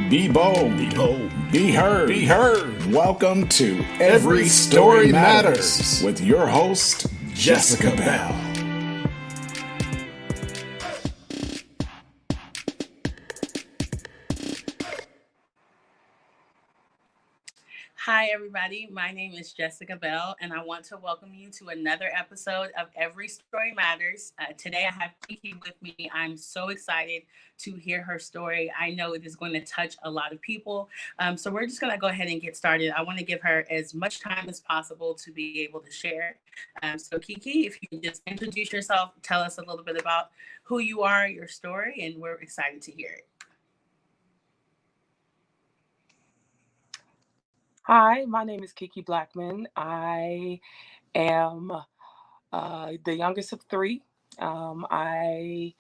Be bold. Be bold. Be heard. Be heard. Welcome to Every Story Matters with your host, Jessica Bell. Hi, everybody. My name is Jessica Bell, and I want to welcome you to another episode of Every Story Matters. Today, I have Keke with me. I'm so excited to hear her story. I know it is going to touch a lot of people. So, we're just going to go ahead and get started. I want to give her as much time as possible to be able to share. So, Keke, if you can just introduce yourself, tell us a little bit about who you are, your story, and we're excited to hear it. Hi, my name is Keke Blackmon. I am the youngest of three. I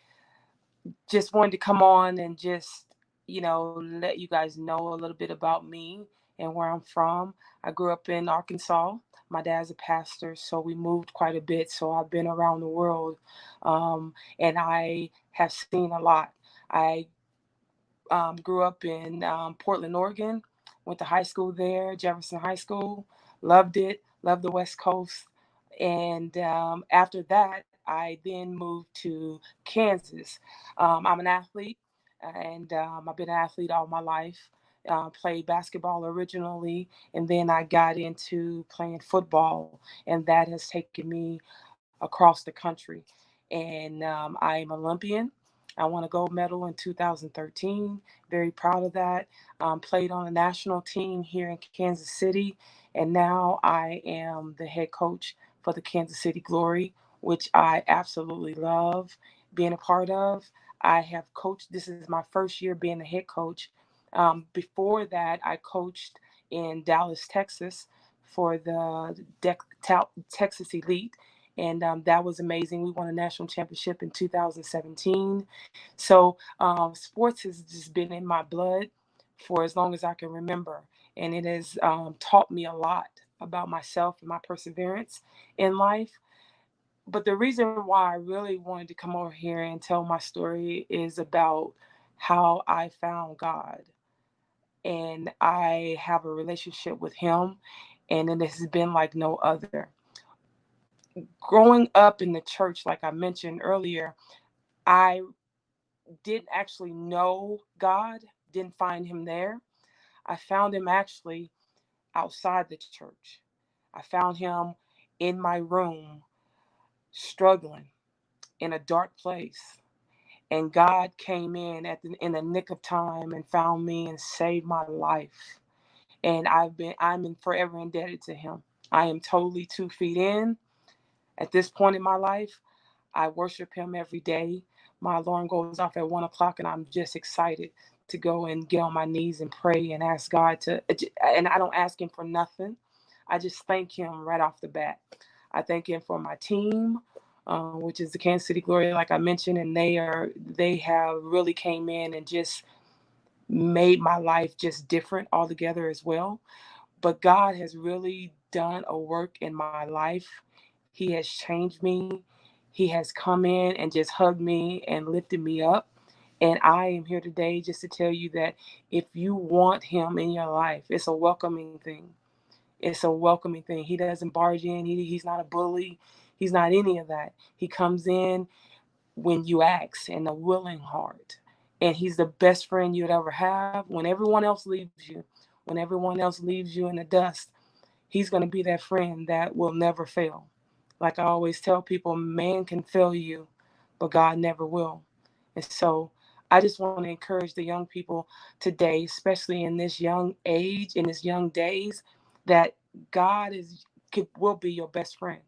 just wanted to come on and just, let you guys know a little bit about me and where I'm from. I grew up in Arkansas. My dad's a pastor, so we moved quite a bit. So I've been around the world, and I have seen a lot. I grew up in Portland, Oregon, went to high school there, Jefferson High School, loved it, loved the West Coast. And after that, I then moved to Kansas. I'm an athlete, and I've been an athlete all my life. Played basketball originally, and then I got into playing football, and that has taken me across the country. And I'm Olympian. I won a gold medal in 2013. Very proud of that. Played on a national team here in Kansas City, and now I am the head coach for the Kansas City Glory, which I absolutely love being a part of. I have coached, this is my first year being the head coach. Before that, I coached in Dallas, Texas for the Texas Elite, and that was amazing. We won a national championship in 2017. So sports has just been in my blood for as long as I can remember, and it has taught me a lot about myself and my perseverance in life. But the reason why I really wanted to come over here and tell my story is about how I found God, and I have a relationship with Him, and it has been like no other. Growing up in the church, like I mentioned earlier, I didn't actually know God, didn't find Him there. I found Him actually outside the church. I found Him in my room, struggling in a dark place. And God came in the nick of time and found me and saved my life. And forever indebted to Him. I am totally 2 feet in at this point in my life. I worship Him every day. My alarm goes off at 1 o'clock, and I'm just excited to go and get on my knees and pray and ask God and I don't ask Him for nothing. I just thank Him right off the bat. I thank Him for my team, which is the Kansas City Glory, like I mentioned, and they have really came in and just made my life just different altogether as well. But God has really done a work in my life. He has changed me. He has come in and just hugged me and lifted me up. And I am here today just to tell you that if you want Him in your life, it's a welcoming thing. It's a welcoming thing. He doesn't barge in. He's not a bully. He's not any of that. He comes in when you ask and a willing heart. And He's the best friend you'd ever have. When everyone else leaves you in the dust, He's going to be that friend that will never fail. Like I always tell people, man can fail you, but God never will. And so I just want to encourage the young people today, especially in this young age, in this young days, that will be your best friend.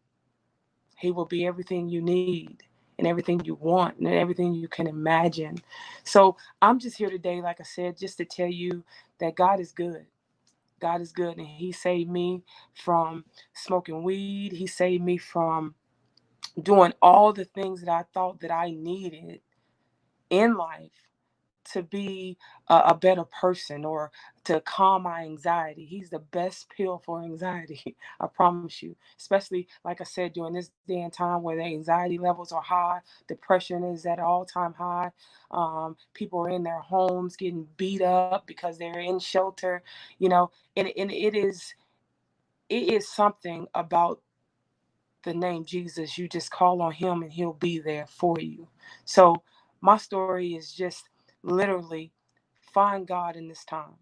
He will be everything you need and everything you want and everything you can imagine. So I'm just here today, like I said, just to tell you that God is good. God is good, and He saved me from smoking weed. He saved me from doing all the things that I thought that I needed in life to be a better person or to calm my anxiety. He's the best pill for anxiety. I promise you. Especially, like I said, during this day and time where the anxiety levels are high, depression is at an all-time high. People are in their homes getting beat up because they're in shelter. And it is something about the name Jesus. You just call on him and he'll be there for you. So my story is just literally find God in this time.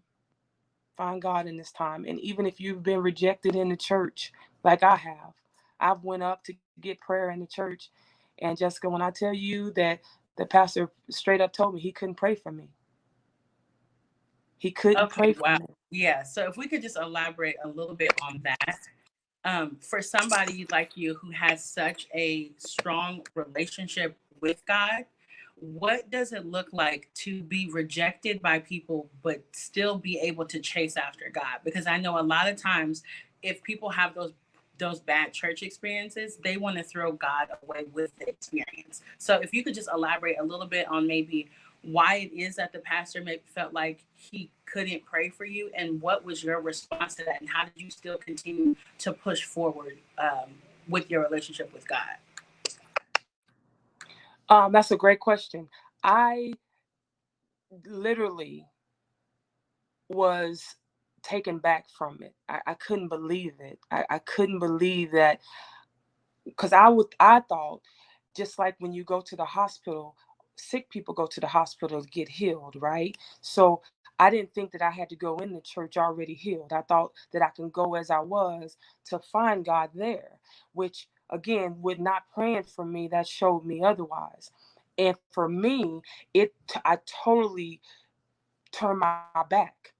Find God in this time. And even if you've been rejected in the church, like I've went up to get prayer in the church. And Jessica, when I tell you that the pastor straight up told me he couldn't pray for me. He couldn't Okay, pray for wow. me. Yeah. So if we could just elaborate a little bit on that. For somebody like you who has such a strong relationship with God, what does it look like to be rejected by people but still be able to chase after God? Because I know a lot of times if people have those bad church experiences, they want to throw God away with the experience. So if you could just elaborate a little bit on maybe why it is that the pastor maybe felt like he couldn't pray for you, and what was your response to that, and how did you still continue to push forward with your relationship with God? That's a great question. I literally was taken back from it. I couldn't believe it. I couldn't believe that, because I thought, just like when you go to the hospital, sick people go to the hospital to get healed, right? So I didn't think that I had to go in the church already healed. I thought that I can go as I was to find God there, which again, with not praying for me, that showed me otherwise. And for me, I totally turned my back.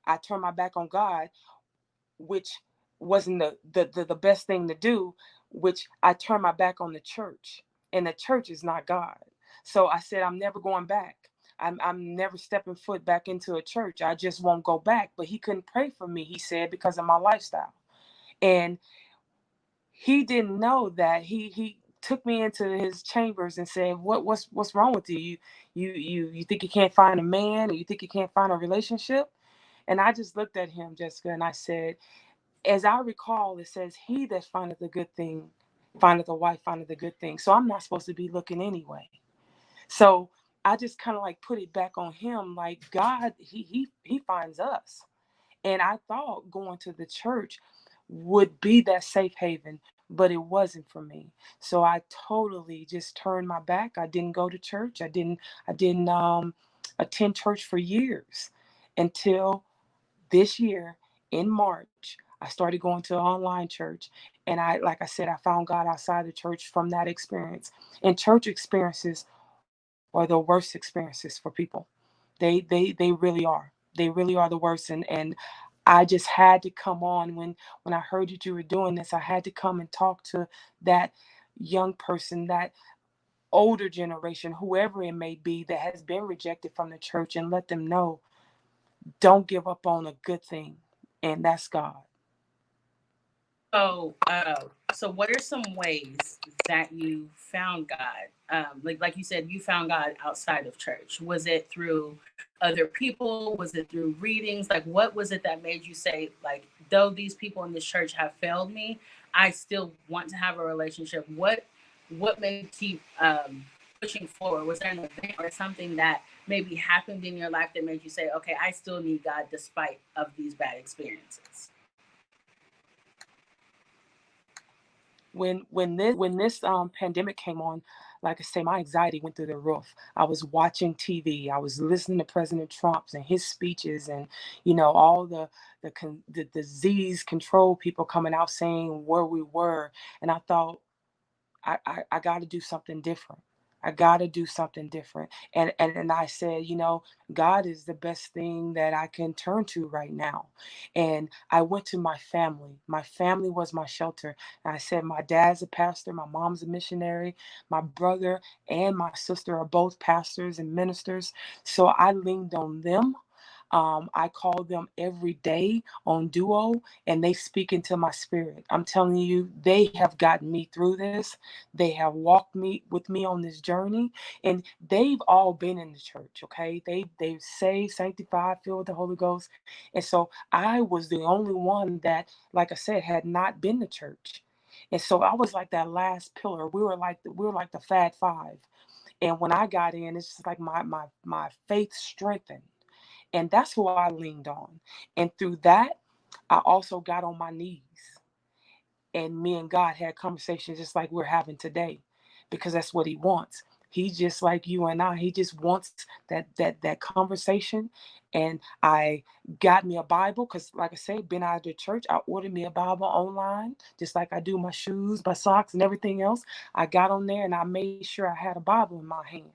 I turned my back on God, which wasn't the best thing to do, which I turned my back on the church. And the church is not God. So I said, I'm never going back. I'm never stepping foot back into a church. I just won't go back. But he couldn't pray for me, he said, because of my lifestyle. And he didn't know that he took me into his chambers and said, what's wrong with you? You think you can't find a man, or you think you can't find a relationship? And I just looked at him, Jessica, and I said, as I recall, it says, he that findeth a good thing, findeth a wife, findeth a good thing. So I'm not supposed to be looking anyway. So I just kind of like put it back on him, like God, he finds us. And I thought going to the church would be that safe haven, but it wasn't for me. So I totally just turned my back. I didn't go to church. I didn't attend church for years, until this year in March. I started going to an online church, and like I said, I found God outside the church from that experience. And church experiences are the worst experiences for people. They really are. They really are the worst. And I just had to come on when I heard that you were doing this. I had to come and talk to that young person, that older generation, whoever it may be, that has been rejected from the church, and let them know, don't give up on a good thing, and that's God. So, so what are some ways that you found God? Like you said, you found God outside of church. Was it through other people? Was it through readings? Like, what was it that made you say, like, though these people in this church have failed me, I still want to have a relationship? What made you keep pushing forward? Was there an event or something that maybe happened in your life that made you say, okay, I still need God despite of these bad experiences? When this pandemic came on, like I say, my anxiety went through the roof. I was watching TV. I was listening to President Trump's and his speeches, and all the disease control people coming out saying where we were. And I thought, I got to do something different. I got to do something different. And I said, God is the best thing that I can turn to right now. And I went to my family. My family was my shelter. And I said, my dad's a pastor, my mom's a missionary, my brother and my sister are both pastors and ministers. So I leaned on them. I call them every day on Duo, and they speak into my spirit. I'm telling you, they have gotten me through this. They have walked me with me on this journey, and they've all been in the church. Okay, they saved, sanctified, filled with the Holy Ghost, and so I was the only one that, like I said, had not been to church. And so I was like that last pillar. We were like the Fat Five. And when I got in, it's just like my faith strengthened. And that's who I leaned on. And through that, I also got on my knees. And me and God had conversations just like we're having today, because that's what he wants. He's just like you and I. He just wants that conversation. And I got me a Bible because, like I said, been out of the church. I ordered me a Bible online, just like I do my shoes, my socks, and everything else. I got on there and I made sure I had a Bible in my hand.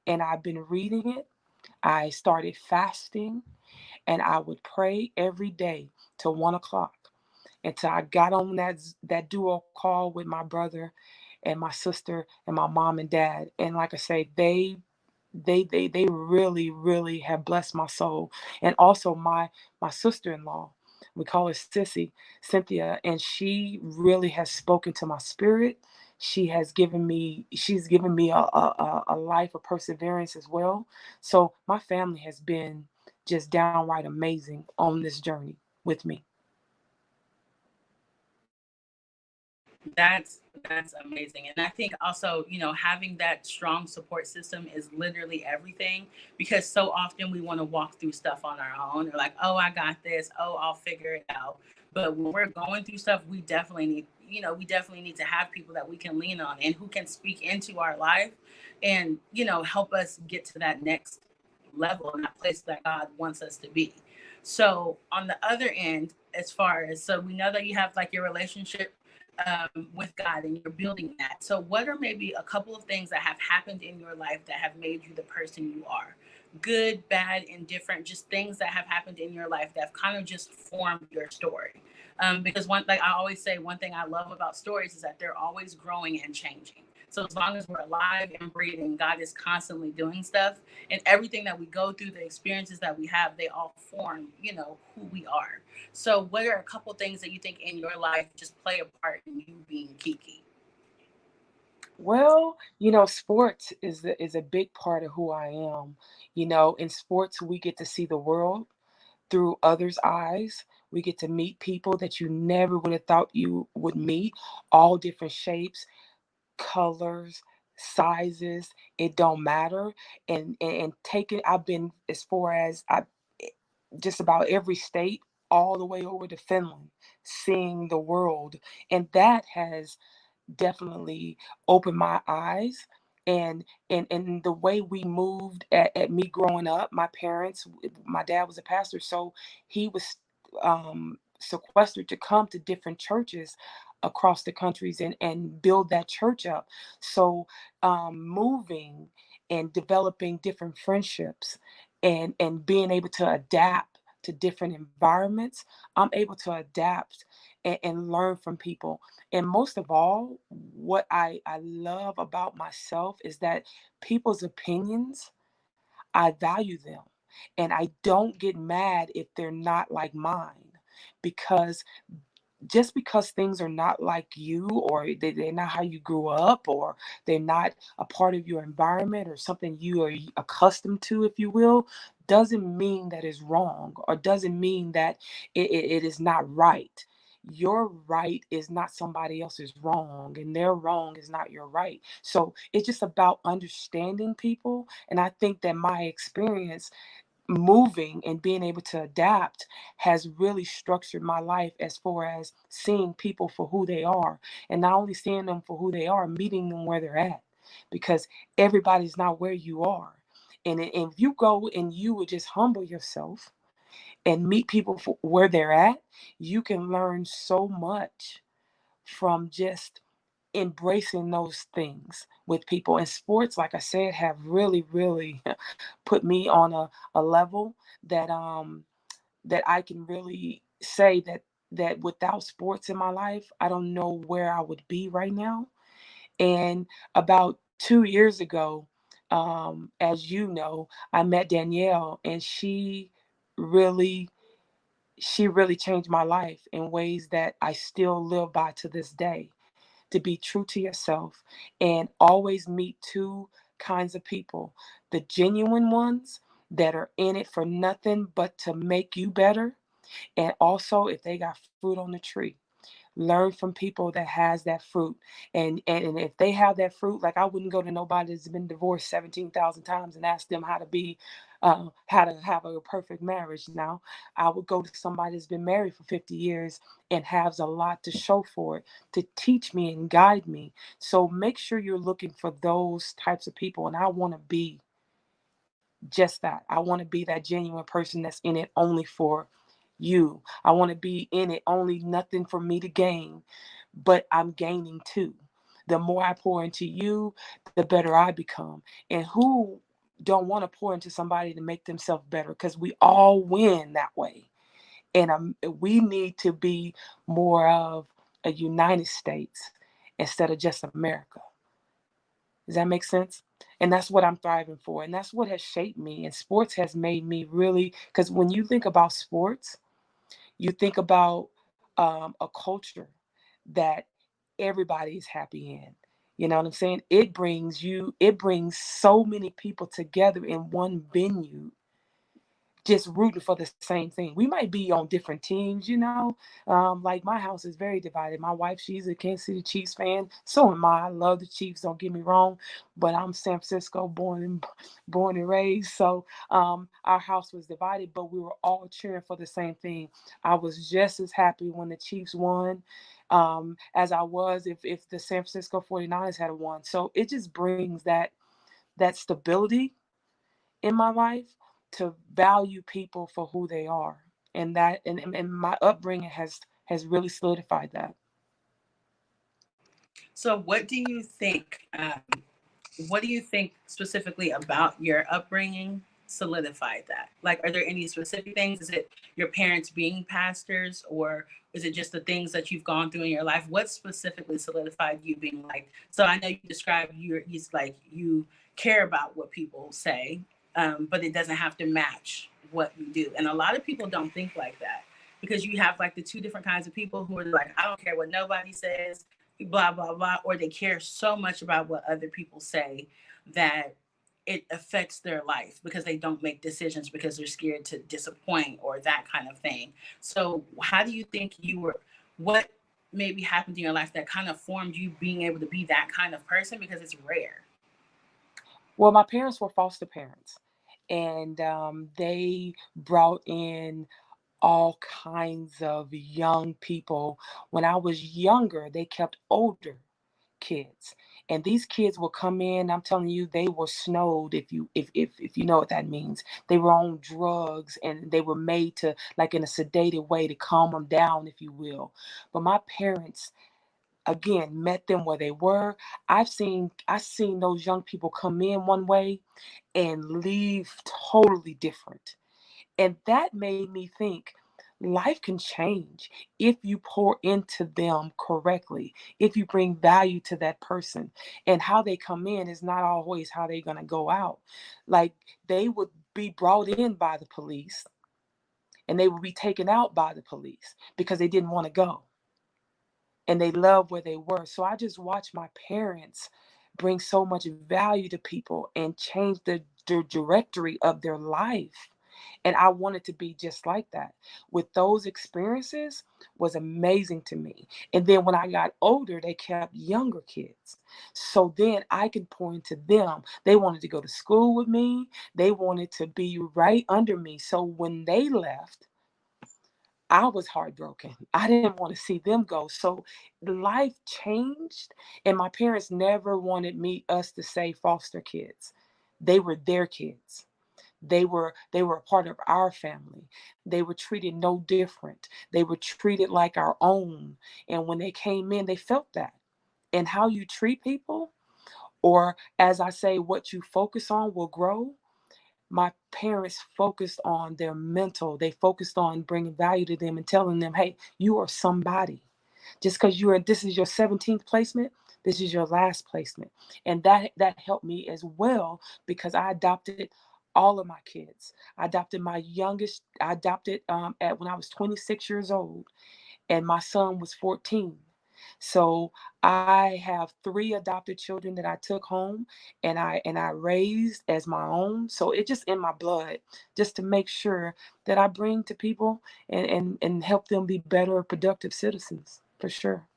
And I've been reading it. I started fasting, and I would pray every day till 1 o'clock, until I got on that duo call with my brother and my sister and my mom and dad. And like I say, they really, really have blessed my soul. And also my sister-in-law, we call her Sissy, Cynthia, and she really has spoken to my spirit. She's given me a life of perseverance as well. So my family has been just downright amazing on this journey with me. That's amazing. And I think also, having that strong support system is literally everything, because so often we want to walk through stuff on our own. Or like, oh, I got this. Oh, I'll figure it out. But when we're going through stuff, we definitely need to have people that we can lean on and who can speak into our life and, help us get to that next level and that place that God wants us to be. So on the other end, as far as, so we know that you have like your relationship with God and you're building that. So, what are maybe a couple of things that have happened in your life that have made you the person you are? Good, bad, indifferent, just things that have happened in your life that have kind of just formed your story. Because like I always say, one thing I love about stories is that they're always growing and changing. So as long as we're alive and breathing, God is constantly doing stuff, and everything that we go through, the experiences that we have, they all form, who we are. So, what are a couple things that you think in your life just play a part in you being Keke? Well, sports is a big part of who I am. In sports, we get to see the world through others' eyes. We get to meet people that you never would have thought you would meet, all different shapes, colors, sizes. It don't matter. And taking, I've been as far as just about every state, all the way over to Finland, seeing the world, and that has definitely opened my eyes. And the way we moved at me growing up, my parents, my dad was a pastor, so he was sequestered to come to different churches across the countries and build that church up. So moving and developing different friendships and being able to adapt to different environments, I'm able to adapt and learn from people. And most of all, what I love about myself is that people's opinions, I value them. And I don't get mad if they're not like mine, because just because things are not like you, or they're not how you grew up, or they're not a part of your environment or something you are accustomed to, if you will, doesn't mean that it's wrong, or doesn't mean that it is not right. Your right is not somebody else's wrong, and their wrong is not your right. So it's just about understanding people. And I think that my experience moving and being able to adapt has really structured my life as far as seeing people for who they are, and not only seeing them for who they are, meeting them where they're at, because everybody's not where you are. And if you go and you would just humble yourself and meet people for where they're at, you can learn so much from just embracing those things with people. And sports, like I said, have really, really put me on a level that I can really say that without sports in my life, I don't know where I would be right now. And about 2 years ago, as you know, I met Danielle, and she really, she really changed my life in ways that I still live by to this day. To be true to yourself and always meet two kinds of people: the genuine ones that are in it for nothing but to make you better, and also if they got fruit on the tree, learn from people that has that fruit. And if they have that fruit, like I wouldn't go to nobody that's been divorced 17,000 times and ask them how to be how to have a perfect marriage. Now I would go to somebody that's been married for 50 years and has a lot to show for it, to teach me and guide me. So make sure you're looking for those types of people, and I want to be just that. I want to be that genuine person that's in it only for you. I want to be in it only nothing for me to gain, but I'm gaining too. The more I pour into you, the better I become. And who don't want to pour into somebody to make themselves better? Because we all win that way. And we need to be more of a United States instead of just America. Does that make sense? And that's what I'm thriving for. And that's what has shaped me. And sports has made me really, because when you think about sports, you think about a culture that everybody is happy in. You know what I'm saying? It brings so many people together in one venue just rooting for the same thing. We might be on different teams, you know. Like my house is very divided. My wife, she's a Kansas City Chiefs fan. So am I. I love the Chiefs. Don't get me wrong, but I'm San Francisco born and raised. So our house was divided, but we were all cheering for the same thing. I was just as happy when the Chiefs won as I was if the San Francisco 49ers had won. So it just brings that stability in my life to value people for who they are, and that and my upbringing has really solidified that. So, what do you think specifically about your upbringing solidified that? Like, are there any specific things? Is it your parents being pastors, or is it just the things that you've gone through in your life? What specifically solidified you being like? So I know you described he's like you care about what people say, but it doesn't have to match what you do. And a lot of people don't think like that, because you have like the two different kinds of people who are like, I don't care what nobody says, blah blah blah, or they care so much about what other people say that it affects their life because they don't make decisions because they're scared to disappoint or that kind of thing. So how do you think what maybe happened in your life that kind of formed you being able to be that kind of person, because it's rare? Well, my parents were foster parents, and they brought in all kinds of young people. When I was younger, they kept older kids. And these kids will come in, I'm telling you, they were snowed, if you know what that means. They were on drugs and they were made to, like, in a sedated way to calm them down, if you will. But my parents, again, met them where they were. I've seen those young people come in one way and leave totally different. And that made me think life can change if you pour into them correctly, if you bring value to that person. And how they come in is not always how they're going to go out. Like, they would be brought in by the police and they would be taken out by the police because they didn't want to go and they loved where they were. So I just watched my parents bring so much value to people and change the directory of their life. And I wanted to be just like that. With those experiences was amazing to me. And then when I got older, they kept younger kids. So then I could pour into them. They wanted to go to school with me. They wanted to be right under me. So when they left, I was heartbroken. I didn't want to see them go. So life changed, and my parents never wanted us to say foster kids. They were their kids. They were a part of our family. They were treated no different. They were treated like our own. And when they came in, they felt that. And how you treat people, or as I say, what you focus on will grow. My parents focused on their mental. They focused on bringing value to them and telling them, hey, you are somebody. Just because this is your 17th placement, this is your last placement. And that helped me as well, because I adopted all of my kids. I adopted my youngest. I adopted at when I was 26 years old, and my son was 14. So I have 3 adopted children that I took home and I raised as my own. So it's just in my blood, just to make sure that I bring to people and help them be better, productive citizens, for sure.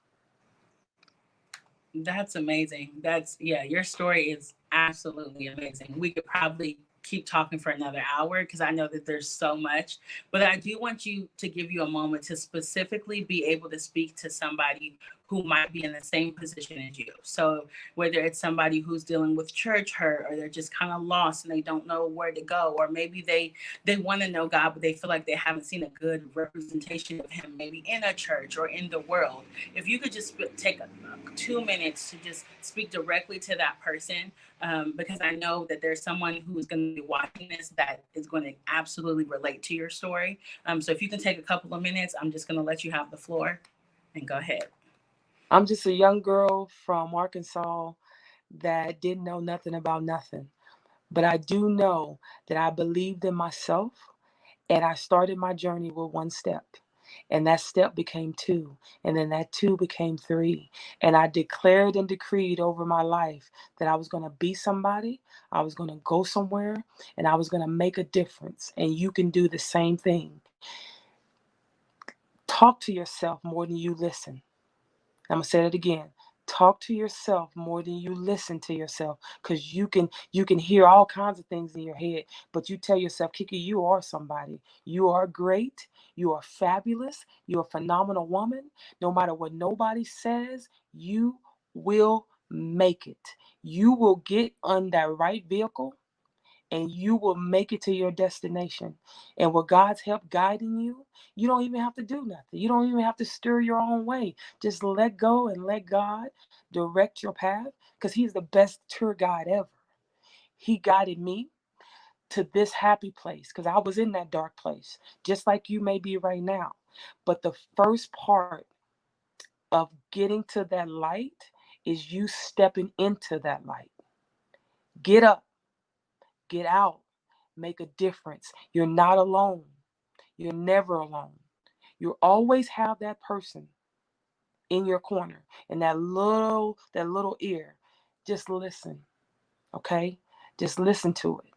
That's amazing. Yeah, your story is absolutely amazing. We could probably keep talking for another hour because I know that there's so much, but I do want you to give you a moment to specifically be able to speak to somebody who might be in the same position as you. So whether it's somebody who's dealing with church hurt, or they're just kind of lost and they don't know where to go, or maybe they want to know God, but they feel like they haven't seen a good representation of him, maybe in a church or in the world. If you could just take 2 minutes to just speak directly to that person, because I know that there's someone who is going to be watching this that is going to absolutely relate to your story. So if you can take a couple of minutes, I'm just going to let you have the floor and go ahead. I'm just a young girl from Arkansas that didn't know nothing about nothing. But I do know that I believed in myself, and I started my journey with 1 step. And that step became 2. And then that 2 became 3. And I declared and decreed over my life that I was going to be somebody, I was going to go somewhere, and I was going to make a difference. And you can do the same thing. Talk to yourself more than you listen. I'm going to say it again. Talk to yourself more than you listen to yourself, because you can hear all kinds of things in your head, but you tell yourself, Keke, you are somebody. You are great. You are fabulous. You're a phenomenal woman. No matter what nobody says, you will make it. You will get on that right vehicle, and you will make it to your destination. And with God's help guiding you, you don't even have to do nothing. You don't even have to stir your own way. Just let go and let God direct your path, because he's the best tour guide ever. He guided me to this happy place because I was in that dark place, just like you may be right now. But the first part of getting to that light is you stepping into that light. Get up, get out, make a difference. You're not alone. You're never alone. You always have that person in your corner, and that little ear. Just listen, okay? Just listen to it.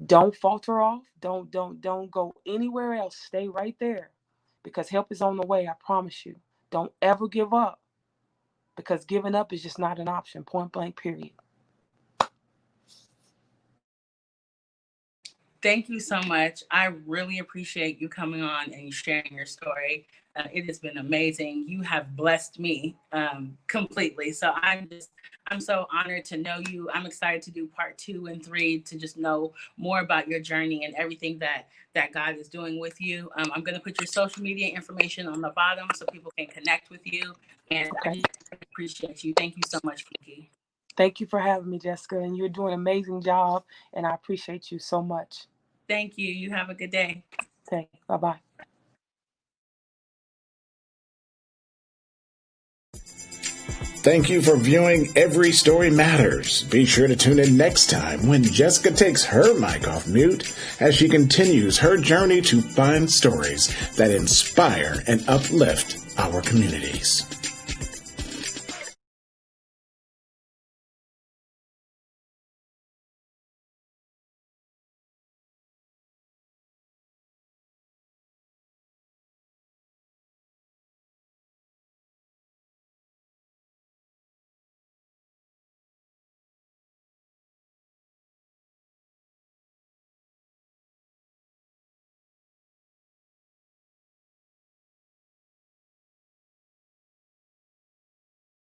Don't falter off. Don't go anywhere else. Stay right there, because help is on the way. I promise you. Don't ever give up, because giving up is just not an option. Point blank. Period. Thank you so much. I really appreciate you coming on and sharing your story. It has been amazing. You have blessed me completely. So I'm so honored to know you. I'm excited to do part 2 and 3 to just know more about your journey and everything that God is doing with you. I'm going to put your social media information on the bottom so people can connect with you. And okay. I just appreciate you. Thank you so much, Keke. Thank you for having me, Jessica. And you're doing an amazing job. And I appreciate you so much. Thank you. You have a good day. Okay. Bye-bye. Thank you for viewing Every Story Matters. Be sure to tune in next time when Jessica takes her mic off mute as she continues her journey to find stories that inspire and uplift our communities.